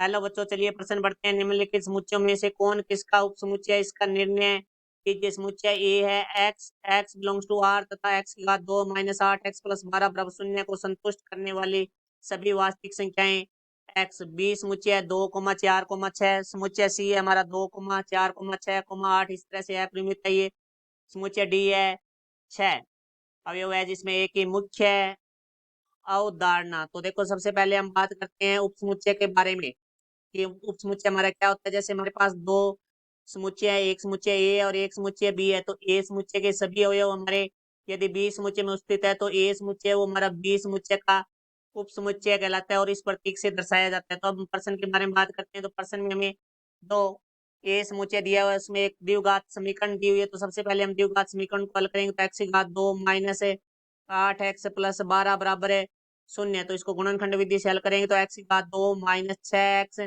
Hello बच्चों, चलिए प्रश्न बढ़ते हैं। निम्नलिखित समुच्चयों में से कौन किसका उपसमुच्चय है, इसका निर्णय कीजिए। समुच्चय ए है x, x belongs to R तथा एक्स की घात 2 माइनस 8 एक्स प्लस 12 बराबर 0 को संतुष्ट करने वाली सभी वास्तविक संख्याएं एक्स। बी समुच्चय है 2, 4, 6। समुच्चय सी है हमारा 2, 4, 6, 8। इस तरह से अपरिमित है ये। समुच्चय डी है 6 अवयव है जिसमें एक ही मुख्य अवधारणा। तो देखो, सबसे पहले हम बात करते हैं उपसमुच्चय के बारे में कि उपसमुच्चय हमारा क्या होता है। जैसे हमारे पास दो समुच्चय है, एक समुच्चय ए और एक समुच्चय बी है। तो ए समुच्चय के सभी अवयव हमारे यदि बी समुच्चय में स्थित है तो ए समुच्चय वो हमारा बी समुच्चय का उपसमुच्चय कहलाता है और इस प्रतीक से दर्शाया जाता है। तो अब हम प्रश्न के बारे में बात करते हैं। तो प्रश्न में हमें दो ए समुच्चय दिया हुआ है, उसमें एक द्विघात समीकरण दी हुई है। तो सबसे पहले हम द्विघात समीकरण को हल करेंगे। तो एक्स की घात 2 माइनस 8 एक्स प्लस 12 बराबर है 0। तो इसको गुणनखंड विधि से हल करेंगे। तो एक्स की घात 2 minus 6 x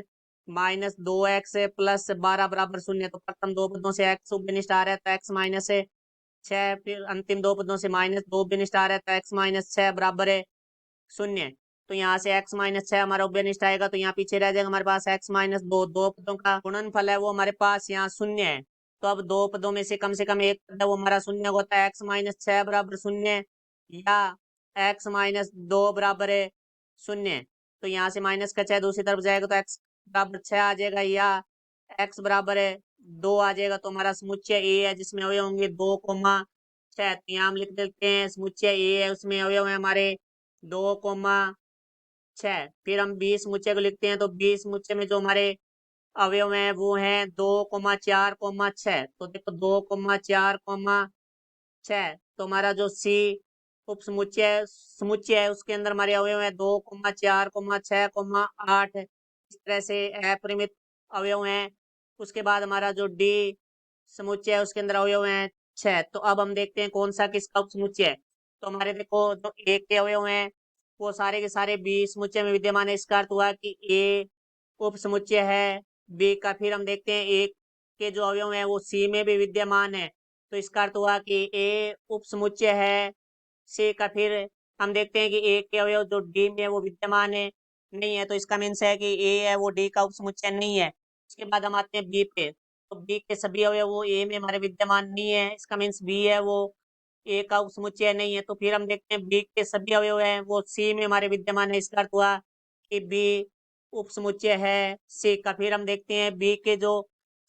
minus 2 x plus 12 बराबर 0। तो प्रथम दो पदों से एक्स उभयनिष्ठ आ रहा है तो एक्स माइनस 6, फिर अंतिम दो पदों से माइनस 2 उभयनिष्ठ आ रहा है तो एक्स माइनस 6 बराबर है 0। तो यहाँ से x माइनस 6 हमारा उभयनिष्ठ आएगा तो यहाँ पीछे रह जाएगा हमारे पास x माइनस 2। दो पदों का गुणनफल है वो हमारे पास यहाँ 0 है। तो अब दो पदों में से कम एक पद है वो हमारा 0 होता है। x माइनस 6 बराबर 0 या x माइनस 2 बराबर है 0। तो यहाँ से माइनस का 6 दूसरी तरफ जाएगा तो x बराबर 6 आ जाएगा या x बराबर है 2 आ जाएगा। तो हमारा समुच्चय ए है जिसमें अवयव होंगे 2, 6। तो यहाँ हम लिख देते हैं समुच्चय ए है उसमें अवयव है हमारे 2, 6। फिर हम 20 समुच्चय को लिखते हैं। तो 20 समुच्चय में जो हमारे अवयव हैं वो हैं 2, 4, 6। तो देखो 2, 4, 6। तो हमारा जो सी उप समुच्चय है उसके अंदर हमारे अवयव है 2, 4, 6, 8। इस तरह से अपरिमित अवयव हैं। उसके बाद हमारा जो डी समुच्चय है उसके अंदर अवयव हैं 6। तो अब हम देखते हैं कौन सा किसका उप समुच्चय है। तो हमारे देखो जो एक के अवयव हैं वो सारे के सारे बी समुच्चय में विद्यमान है। इसका अर्थ हुआ कि ए उप समुच्चय है बी का। फिर हम देखते हैं एक के जो अवयव है वो सी में भी विद्यमान है। तो इसका अर्थ हुआ कि ए उप समुच्चय है सी का। फिर हम देखते हैं कि ए के अवयव जो डी में है वो विद्यमान है नहीं है। तो इसका मीन्स है कि ए है वो डी का उप समुच्चय नहीं है। उसके बाद हम आते हैं बी पे। तो बी के सभी अवयव वो ए में हमारे विद्यमान नहीं है। इसका मीन्स बी है वो ए का उपसमुच्चय नहीं है। तो फिर हम देखते हैं बी के सभी अवयव हैं वो सी में हमारे विद्यमान है। इसका अर्थ हुआ कि बी उपसमुच्चय है सी का। फिर हम देखते हैं बी के जो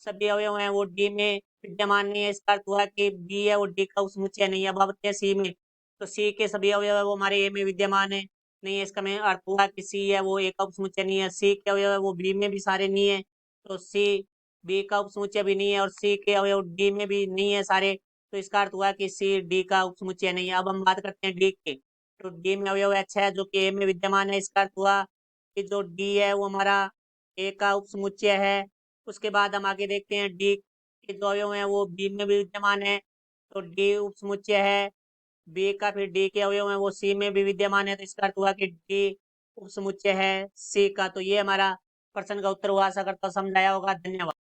सभी अवयव हैं वो डी में विद्यमान नहीं है। इसका अर्थ हुआ कि बी है वो डी का उपसमुच्चय नहीं है। अब आते हैं सी में। तो सी के सभी अवयव है वो हमारे ए में विद्यमान है नहीं है। इसका में अर्थ हुआ कि सी है वो ए का उपसमुच्चय नहीं है। सी के अवयव है वो बी में भी सारे नहीं है। तो सी बी का उपसमुच्चय भी नहीं है और सी के अवयव डी में भी नहीं है सारे। तो इसका अर्थ हुआ कि सी डी का उपसमुच्चय नहीं है। अब हम बात करते हैं डी के। तो डी में अवयव है 6 जो कि ए में विद्यमान है। इसका अर्थ हुआ कि जो डी है वो हमारा ए का उपसमुच्चय है। उसके बाद हम आगे देखते हैं डी के जो अवयव है वो बी में भी विद्यमान है। तो डी उपसमुच्चय है बी का। फिर डी के अवयव है वो सी में भी विद्यमान है। तो इसका अर्थ हुआ कि डी उपसमुच्चय है सी का। तो ये हमारा प्रश्न का उत्तर हुआ। आशा करता हूँ समझ आया होगा। धन्यवाद।